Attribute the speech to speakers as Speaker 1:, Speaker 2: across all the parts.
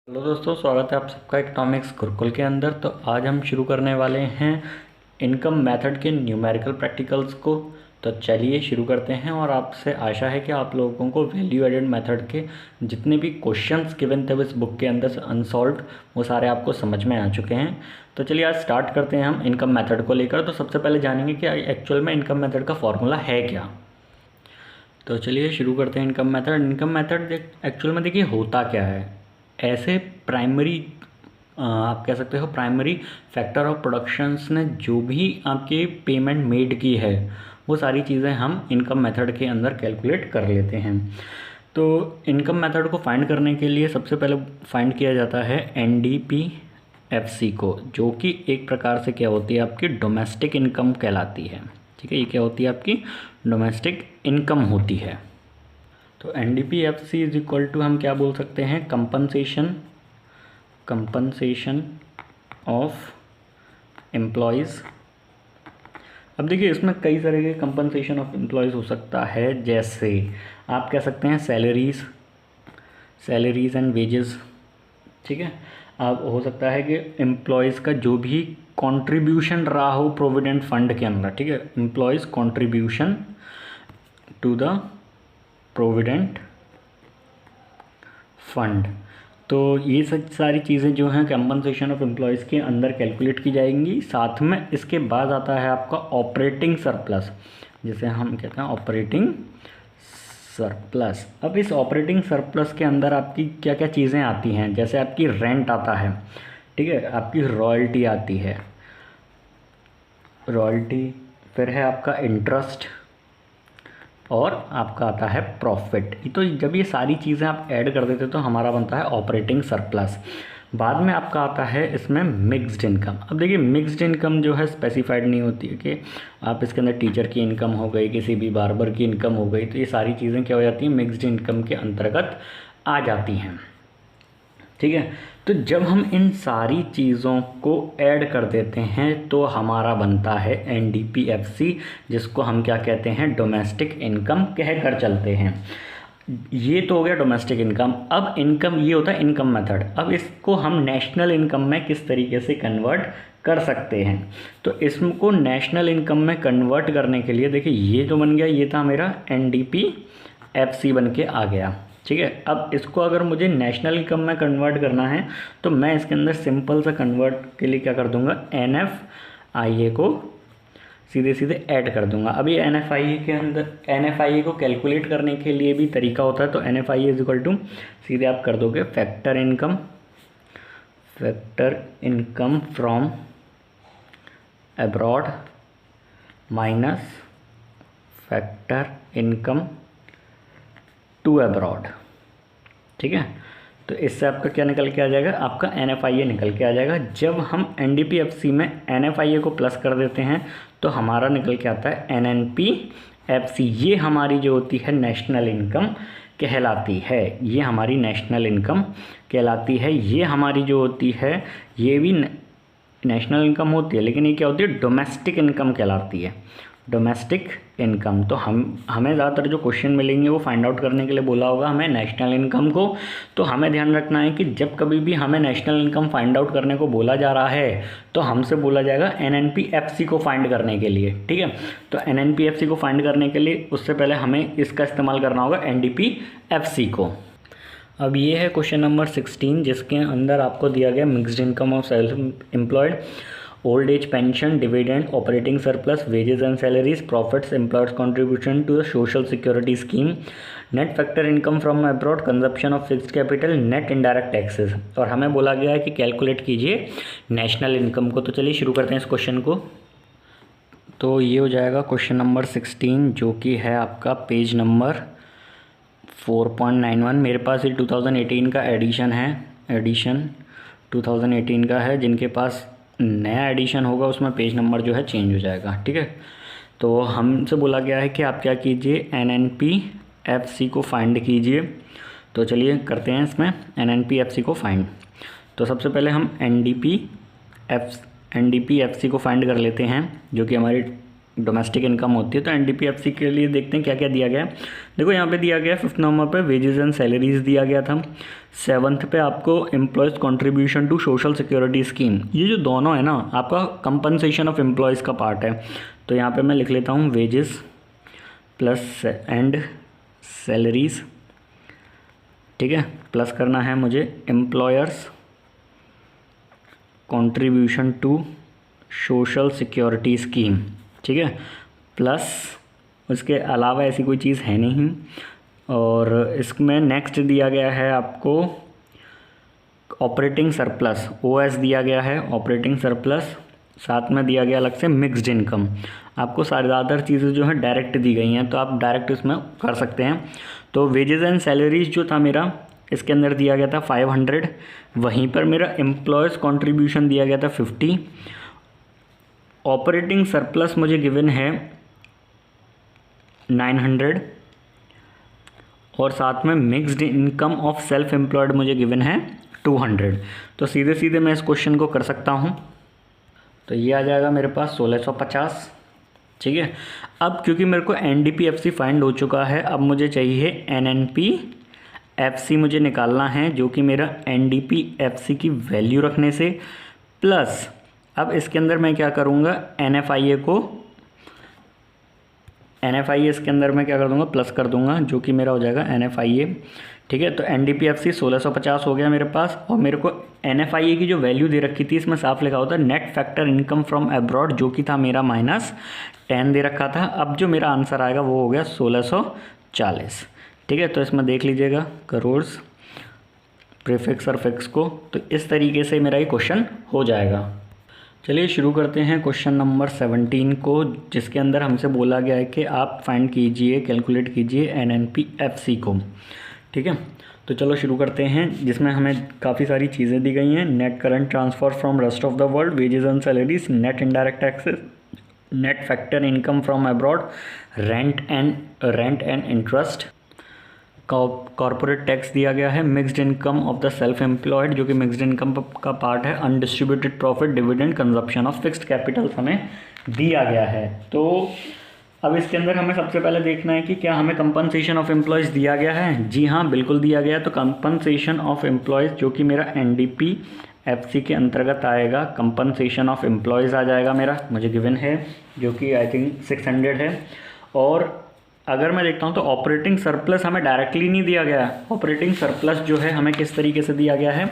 Speaker 1: Hello दोस्तों, स्वागत है आप सबका इकोनॉमिक्स गुरुकुल के अंदर। तो आज हम शुरू करने वाले हैं इनकम मेथड के न्यूमेरिकल प्रैक्टिकल्स को। तो चलिए शुरू करते हैं। और आपसे आशा है कि आप लोगों को वैल्यू एडेड मेथड के जितने भी क्वेश्चंस गिवन थे इस बुक के अंदर से अनसॉल्व्ड, वो सारे आपको समझ में आ चुके हैं। तो चलिए आज स्टार्ट करते हैं हम इनकम मेथड को लेकर। तो सबसे पहले जानेंगे कि एक्चुअल में इनकम मेथड का फॉर्मूला है क्या। तो चलिए शुरू करते हैं income method. Income method actual में देखिए होता क्या है। ऐसे प्राइमरी आप कह सकते हो प्राइमरी फैक्टर ऑफ प्रोडक्शंस ने जो भी आपके पेमेंट मेड की है वो सारी चीज़ें हम इनकम मेथड के अंदर कैलकुलेट कर लेते हैं। तो इनकम मेथड को फाइंड करने के लिए सबसे पहले फाइंड किया जाता है NDPFC को, जो कि एक प्रकार से क्या होती है आपकी डोमेस्टिक इनकम कहलाती है। ठीक है, ये क्या होती है आपकी डोमेस्टिक इनकम होती है। तो NDPFC इज इक्वल टू हम क्या बोल सकते हैं, कंपनसेशन ऑफ एम्प्लॉयज़। अब देखिए इसमें कई तरह के कंपनसेशन ऑफ एम्प्लॉयज़ हो सकता है, जैसे आप कह सकते हैं सैलरीज एंड वेजेस। ठीक है, अब हो सकता है कि एम्प्लॉयज़ का जो भी कंट्रीब्यूशन रहा हो प्रोविडेंट फंड के अंदर। ठीक है, employees contribution to the provident fund. तो ये सब सारी चीज़ें जो हैं कंपनसेशन ऑफ एम्प्लॉयज़ के अंदर कैलकुलेट की जाएंगी। साथ में इसके बाद आता है आपका ऑपरेटिंग सरप्लस, जिसे हम कहते हैं ऑपरेटिंग सरप्लस। अब इस ऑपरेटिंग सरप्लस के अंदर आपकी क्या क्या चीज़ें आती हैं, जैसे आपकी रेंट आता है। ठीक है, आपकी रॉयल्टी आती है, फिर है आपका इंटरेस्ट और आपका आता है प्रॉफिट। तो जब ये सारी चीज़ें आप ऐड कर देते तो हमारा बनता है ऑपरेटिंग सरप्लस। बाद में आपका आता है इसमें मिक्स्ड इनकम। अब देखिए मिक्स्ड इनकम जो है स्पेसिफाइड नहीं होती है कि आप इसके अंदर टीचर की इनकम हो गई, किसी भी बार्बर की इनकम हो गई, तो ये सारी चीज़ें क्या हो जाती हैं, मिक्स्ड इनकम के अंतर्गत आ जाती हैं। ठीक है, तो जब हम इन सारी चीज़ों को ऐड कर देते हैं तो हमारा बनता है NDPFC, जिसको हम क्या कहते हैं, डोमेस्टिक इनकम कह कर चलते हैं। ये तो हो गया डोमेस्टिक इनकम। अब इनकम ये होता है इनकम मेथड। अब इसको हम नेशनल इनकम में किस तरीके से कन्वर्ट कर सकते हैं। तो इसको नेशनल इनकम में कन्वर्ट करने के लिए देखिए ये जो बन गया, ये था मेरा NDPFC बन के आ गया। ठीक है, अब इसको अगर मुझे नेशनल इनकम में कन्वर्ट करना है तो मैं इसके अंदर सिंपल सा कन्वर्ट के लिए क्या कर दूंगा, NFIA को सीधे सीधे ऐड कर दूंगा। अभी NFIA के अंदर NFIA को कैलकुलेट करने के लिए भी तरीका होता है। तो NFIA इज इक्वल टू सीधे आप कर दोगे factor income from abroad minus factor income to abroad. ठीक है, तो इससे आपका क्या निकल के आ जाएगा, आपका NFIA निकल के आ जाएगा। जब हम NDPFC में NFIA को प्लस कर देते हैं तो हमारा निकल के आता है NNPFC। ये हमारी जो होती है नेशनल इनकम कहलाती है, ये हमारी नेशनल इनकम कहलाती है। ये हमारी जो होती है ये भी नेशनल इनकम होती है, लेकिन ये क्या होती है, डोमेस्टिक इनकम कहलाती है, डोमेस्टिक इनकम। तो हमें ज़्यादातर जो क्वेश्चन मिलेंगे वो फाइंड आउट करने के लिए बोला होगा हमें नेशनल इनकम को। तो हमें ध्यान रखना है कि जब कभी भी हमें नेशनल इनकम फाइंड आउट करने को बोला जा रहा है तो हमसे बोला जाएगा NNPFC को फाइंड करने के लिए। ठीक है, तो NNPFC को फाइंड करने के लिए उससे पहले हमें इसका इस्तेमाल करना होगा NDPFC को। अब ये है क्वेश्चन नंबर 16, जिसके अंदर आपको दिया गया mixed income of self employed, old age pension, dividend, operating surplus, wages and salaries, profits, employers contribution to the social security scheme, net factor income from abroad, consumption of fixed capital, net indirect taxes. और हमें बोला गया है कि calculate कीजिए national income को। तो चलिए शुरू करते हैं इस क्वेश्चन को। तो ये हो जाएगा क्वेश्चन नंबर 16, जो कि है आपका पेज नंबर 4.91। मेरे पास ये 2018 का एडिशन है, एडिशन 2018 का है। जिनके पास नया एडिशन होगा उसमें पेज नंबर जो है चेंज हो जाएगा। ठीक है, तो हमसे बोला गया है कि आप क्या कीजिए, NNPFC को फाइंड कीजिए। तो चलिए करते हैं इसमें NNPFC को फाइंड। तो सबसे पहले हम NDPFC को फाइंड कर लेते हैं, जो कि हमारी डोमेस्टिक इनकम होती है। तो एनडीपीएफसी के लिए देखते हैं क्या क्या दिया गया है। देखो यहाँ पे दिया गया है 5th नंबर पे वेजेस एंड सैलरीज दिया गया था। 7th पे आपको employees contribution to social security scheme, ये जो दोनों है ना आपका कंपनसेशन ऑफ एम्प्लॉयज़ का पार्ट है। तो यहाँ पे मैं लिख लेता हूँ वेजेस प्लस एंड सैलरीज, ठीक है, प्लस करना है मुझे employers contribution to social security scheme, ठीक है, प्लस उसके अलावा ऐसी कोई चीज़ है नहीं। और इसमें नेक्स्ट दिया गया है आपको ऑपरेटिंग सरप्लस, ओएस दिया गया है ऑपरेटिंग सरप्लस, साथ में दिया गया अलग से मिक्स्ड इनकम। आपको सारी ज़्यादातर चीज़ें जो हैं डायरेक्ट दी गई हैं, तो आप डायरेक्ट इसमें कर सकते हैं। तो वेजेस एंड सैलरीज जो था मेरा, इसके अंदर दिया गया था 500, वहीं पर मेरा एम्प्लॉयज़ कंट्रीब्यूशन दिया गया था 50, ऑपरेटिंग सरप्लस मुझे गिवन है 900 और साथ में mixed income of self employed मुझे गिवन है 200। तो सीधे सीधे मैं इस क्वेश्चन को कर सकता हूँ। तो ये आ जाएगा मेरे पास 1650, ठीक है। अब क्योंकि मेरे को एनडीपीएफसी फाइंड हो चुका है, अब मुझे चाहिए एनएनपीएफसी मुझे निकालना है, जो कि मेरा एनडीपीएफसी की वैल्यू रखने से प्लस अब इसके अंदर मैं क्या करूँगा, एनएफआईए इसके अंदर मैं क्या कर दूँगा, प्लस कर दूँगा, जो कि मेरा हो जाएगा एनएफआईए, ठीक है। तो एनडीपीएफसी 1650 हो गया मेरे पास। और मेरे को एनएफआईए की जो वैल्यू दे रखी थी इसमें साफ लिखा होता है net factor income from abroad, जो कि था मेरा -10 दे रखा था। अब जो मेरा आंसर आएगा वो हो गया 1640, ठीक है। तो इसमें देख लीजिएगा करोड्स प्रीफिक्स और फिक्स को, तो इस तरीके से मेरा ये क्वेश्चन हो जाएगा। चलिए शुरू करते हैं क्वेश्चन नंबर 17 को, जिसके अंदर हमसे बोला गया है कि आप फाइंड कीजिए, कैलकुलेट कीजिए एनएनपीएफसी को, ठीक है। तो चलो शुरू करते हैं, जिसमें हमें काफ़ी सारी चीज़ें दी गई हैं। Net current transfer from rest of the world, wages and salaries, net indirect taxes, net factor income from abroad, rent and interest, corporate tax दिया गया है, mixed income of the self employed, जो कि मिक्स्ड इनकम का part है, undistributed profit, dividend, consumption of fixed capital हमें दिया गया है। तो अब इसके अंदर हमें सबसे पहले देखना है कि क्या हमें कंपनसेशन ऑफ एम्प्लॉयज़ दिया गया है। जी हाँ, बिल्कुल दिया गया है। तो कंपनसेशन ऑफ एम्प्लॉयज़, जो कि मेरा एनडीपीएफसी के अंतर्गत आएगा, कंपनसेशन ऑफ एम्प्लॉयज़ आ जाएगा मेरा, मुझे गिवन है, जो कि आई थिंक 600 है। और अगर मैं देखता हूँ तो ऑपरेटिंग सरप्लस हमें डायरेक्टली नहीं दिया गया है। ऑपरेटिंग सरप्लस जो है हमें किस तरीके से दिया गया है,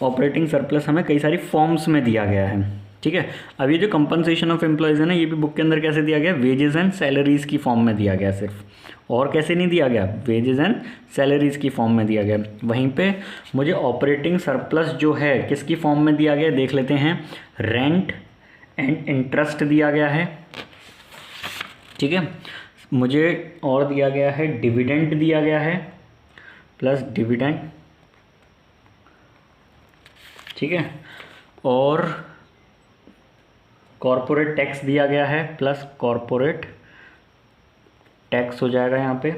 Speaker 1: ऑपरेटिंग सरप्लस हमें कई सारी फॉर्म्स में दिया गया है, ठीक है। अब ये जो कंपनसेशन ऑफ एम्प्लॉयज़ है ना, ये भी बुक के अंदर कैसे दिया गया, वेजेस एंड सैलरीज़ की फॉर्म में दिया गया सिर्फ, और कैसे नहीं दिया गया, वेजेस एंड सैलरीज़ की फॉर्म में दिया गया। वहीं पे मुझे ऑपरेटिंग सरप्लस जो है किसकी फॉर्म में दिया गया देख लेते हैं, रेंट एंड इंटरेस्ट दिया गया है, ठीक है। मुझे और दिया गया है डिविडेंड दिया गया है, प्लस डिविडेंड, ठीक है। और कॉर्पोरेट टैक्स दिया गया है, प्लस कॉर्पोरेट टैक्स हो जाएगा यहाँ पे।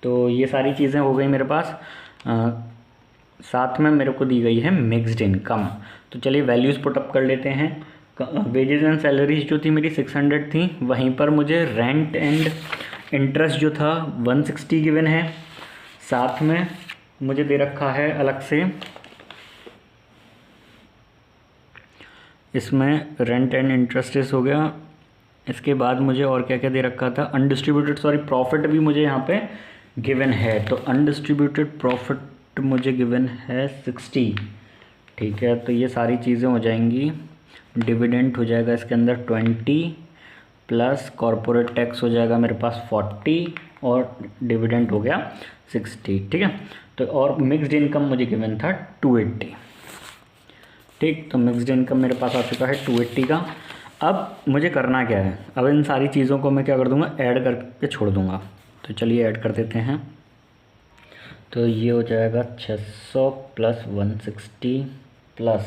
Speaker 1: तो ये सारी चीज़ें हो गई मेरे पास। साथ में मेरे को दी गई है मिक्स्ड इनकम। तो चलिए वैल्यूज़ पुटअप कर लेते हैं। वेजेस एंड सैलरीज जो थी मेरी 600 थी, वहीं पर मुझे रेंट एंड इंटरेस्ट जो था 160 गिवन है। साथ में मुझे दे रखा है अलग से इसमें रेंट एंड इंटरेस्ट हो गया। इसके बाद मुझे और क्या क्या दे रखा था, अनडिस्ट्रीब्यूटेड प्रॉफिट भी मुझे यहाँ पे गिवन है। तो अनडिस्ट्रीब्यूटेड प्रॉफिट मुझे गिवन है 60, ठीक है। तो ये सारी चीज़ें हो जाएंगी। डिविडेंड हो जाएगा इसके अंदर 20, प्लस कॉर्पोरेट टैक्स हो जाएगा मेरे पास 40, और डिविडेंड हो गया 60, ठीक है। तो और मिक्स्ड इनकम मुझे गिवन था 280, ठीक। तो मिक्स्ड इनकम मेरे पास आ चुका है 280 का। अब मुझे करना क्या है, अब इन सारी चीज़ों को मैं क्या कर दूंगा, ऐड करके छोड़ दूंगा। तो चलिए ऐड कर देते हैं। तो ये हो जाएगा 600 प्लस 160 प्लस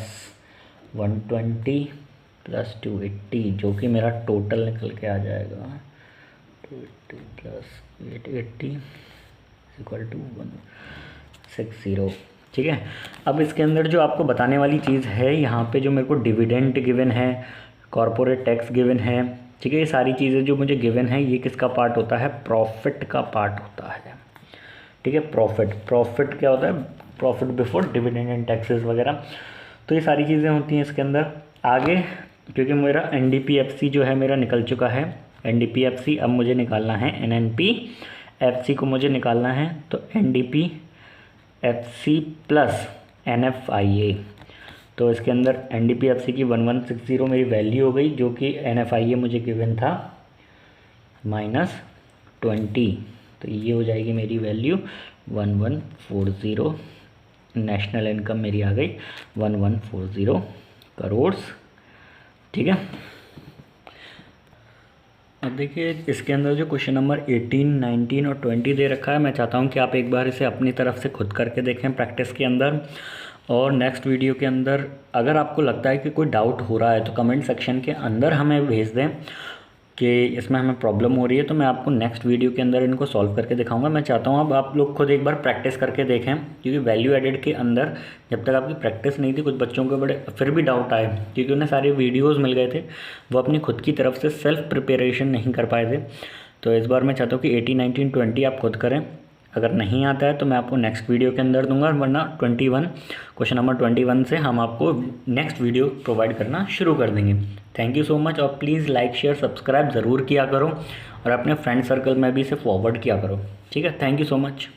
Speaker 1: 120 प्लस 280, जो कि मेरा टोटल निकल के आ जाएगा 280 प्लस 880 इक्वल टू 160, ठीक है। अब इसके अंदर जो आपको बताने वाली चीज़ है, यहाँ पे जो मेरे को डिविडेंड गिवन है, कॉर्पोरेट टैक्स गिवन है, ठीक है। ये सारी चीज़ें जो मुझे गिवन है ये किसका पार्ट होता है, प्रॉफिट का पार्ट होता है। ठीक है, प्रॉफिट क्या होता है, profit before dividend and taxes वगैरह। तो ये सारी चीज़ें होती हैं इसके अंदर। आगे क्योंकि मेरा NDPFC जो है मेरा निकल चुका है, NDPFC अब मुझे निकालना है NNPFC को मुझे निकालना है, तो NDPFC प्लस NFIA। तो इसके अंदर NDPFC की 1160 मेरी वैल्यू हो गई, जो कि NFIA मुझे गिवन था -20, तो ये हो जाएगी मेरी वैल्यू 1140। नेशनल इनकम मेरी आ गई 1140 करोड़। ठीक है। अब देखिए इसके अंदर जो क्वेश्चन नंबर 18, 19 और 20 दे रखा है, मैं चाहता हूँ कि आप एक बार इसे अपनी तरफ से खुद करके देखें प्रैक्टिस के अंदर। और नेक्स्ट वीडियो के अंदर अगर आपको लगता है कि कोई डाउट हो रहा है तो कमेंट सेक्शन के अंदर हमें भेज दें कि इसमें हमें प्रॉब्लम हो रही है, तो मैं आपको नेक्स्ट वीडियो के अंदर इनको सॉल्व करके दिखाऊंगा। मैं चाहता हूँ अब आप लोग खुद एक बार प्रैक्टिस करके देखें, क्योंकि वैल्यू एडेड के अंदर जब तक आपकी प्रैक्टिस नहीं थी कुछ बच्चों को बड़े फिर भी डाउट आए, क्योंकि उन्हें सारे वीडियोज़ मिल गए थे, वो अपनी खुद की तरफ से सेल्फ प्रिपरेशन नहीं कर पाए थे। तो इस बार मैं चाहता हूँ कि 18, 19, 20 आप खुद करें। अगर नहीं आता है तो मैं आपको नेक्स्ट वीडियो के अंदर दूंगा, वरना 21 क्वेश्चन नंबर 21 से हम आपको नेक्स्ट वीडियो प्रोवाइड करना शुरू कर देंगे। Thank you so much. और प्लीज़ लाइक शेयर सब्सक्राइब ज़रूर किया करो और अपने फ्रेंड सर्कल में भी इसे फॉरवर्ड किया करो। ठीक है, थैंक यू सो मच।